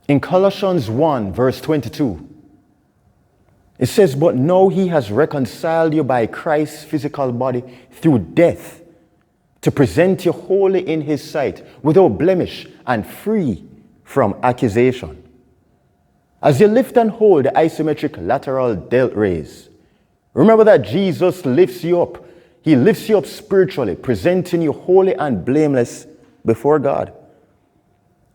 In Colossians 1, verse 22, it says, but now he has reconciled you by Christ's physical body through death to present you holy in his sight, without blemish and free from accusation. As you lift and hold the isometric lateral delt raise, remember that Jesus lifts you up. He lifts you up spiritually, presenting you holy and blameless before God.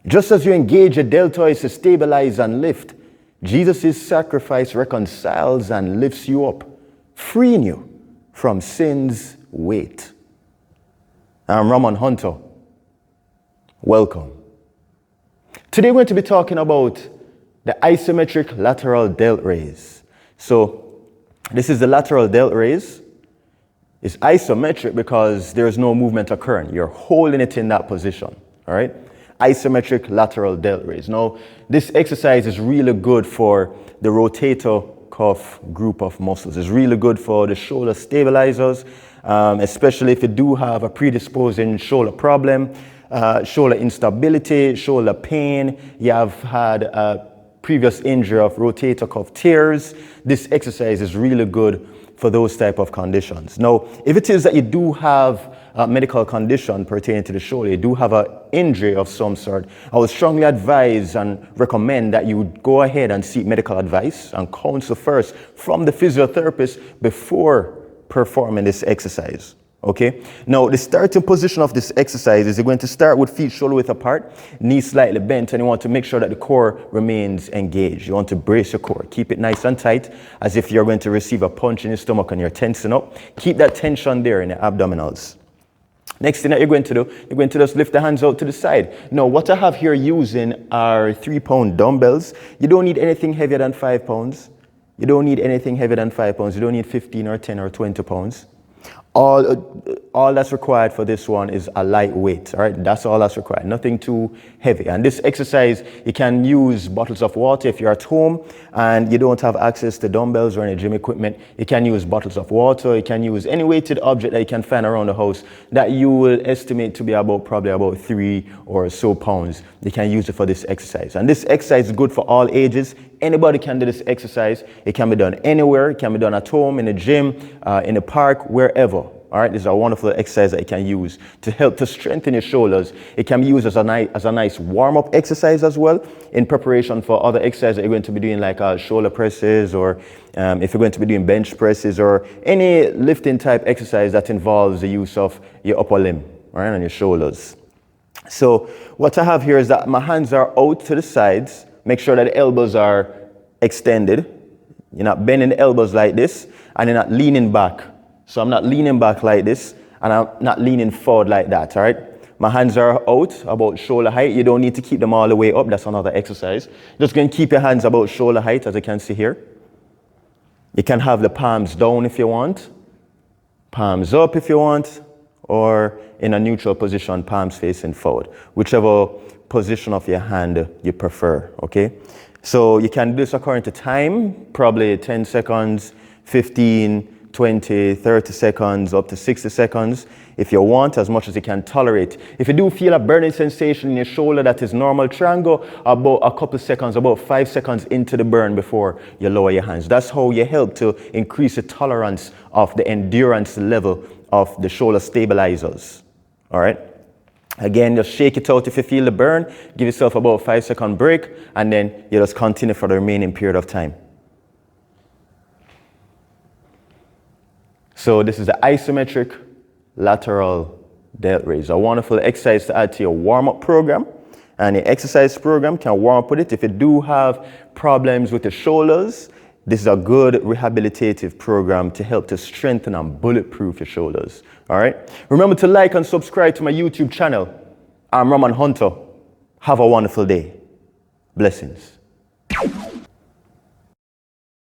Just as you engage your deltoids to stabilize and lift, Jesus' sacrifice reconciles and lifts you up, freeing you from sin's weight. I'm Ramon Hunter. Welcome. Today we're going to be talking about the isometric lateral delt raise. So this is the lateral delt raise. It's isometric because there's no movement occurring. You're holding it in that position. All right? Isometric lateral delt raise. Now, this exercise is really good for the rotator cuff group of muscles. It's really good for the shoulder stabilizers, especially if you do have a predisposing shoulder problem, shoulder instability, shoulder pain, you have had a previous injury of rotator cuff tears. This exercise is really good for those type of conditions. Now, if it is that you do have a medical condition pertaining to the shoulder, you do have an injury of some sort, I would strongly advise and recommend that you would go ahead and seek medical advice and counsel first from the physiotherapist before performing this exercise. Okay? Now, the starting position of this exercise is you're going to start with feet shoulder width apart, knees slightly bent, and you want to make sure that the core remains engaged. You want to brace your core. Keep it nice and tight, as if you're going to receive a punch in your stomach and you're tensing up. Keep that tension there in the abdominals. Next thing that you're going to do, you're going to just lift the hands out to the side. Now, what I have here using are 3-pound dumbbells. You don't need anything heavier than 5 pounds. You don't need anything heavier than 5 pounds. You don't need 15 or 10 or 20 pounds. All that's required for this one is a light weight, all right? That's all that's required, nothing too heavy. And this exercise, you can use bottles of water if you're at home and you don't have access to dumbbells or any gym equipment. You can use bottles of water, you can use any weighted object that you can find around the house that you will estimate to be probably about 3 or so pounds. You can use it for this exercise. And this exercise is good for all ages. Anybody can do this exercise. It can be done anywhere. It can be done at home, in the gym, in the park, wherever. All right, this is a wonderful exercise that you can use to help to strengthen your shoulders. It can be used as a nice warm-up exercise as well, in preparation for other exercises that you're going to be doing, like shoulder presses, or if you're going to be doing bench presses, or any lifting type exercise that involves the use of your upper limb, all right, and your shoulders. So what I have here is that my hands are out to the sides. Make sure that the elbows are extended. You're not bending the elbows like this, and you're not leaning back. So I'm not leaning back like this, and I'm not leaning forward like that, all right? My hands are out about shoulder height. You don't need to keep them all the way up. That's another exercise. Just going to keep your hands about shoulder height, as you can see here. You can have the palms down if you want, palms up if you want, or in a neutral position, palms facing forward, whichever position of your hand you prefer, okay? So you can do this according to time, probably 10 seconds, 15, 20, 30 seconds, up to 60 seconds, if you want, as much as you can tolerate. If you do feel a burning sensation in your shoulder that is normal, try and go about a couple seconds, about 5 seconds into the burn before you lower your hands. That's how you help to increase the tolerance of the endurance level of the shoulder stabilizers, all right? Again, just shake it out if you feel the burn, give yourself about a 5-second break, and then you just continue for the remaining period of time. So this is the isometric lateral delt raise, a wonderful exercise to add to your warm-up program. And the exercise program can warm up with it. If you do have problems with the shoulders, this is a good rehabilitative program to help to strengthen and bulletproof your shoulders. All right? Remember to like and subscribe to my YouTube channel. I'm Ramon Hunter. Have a wonderful day. Blessings.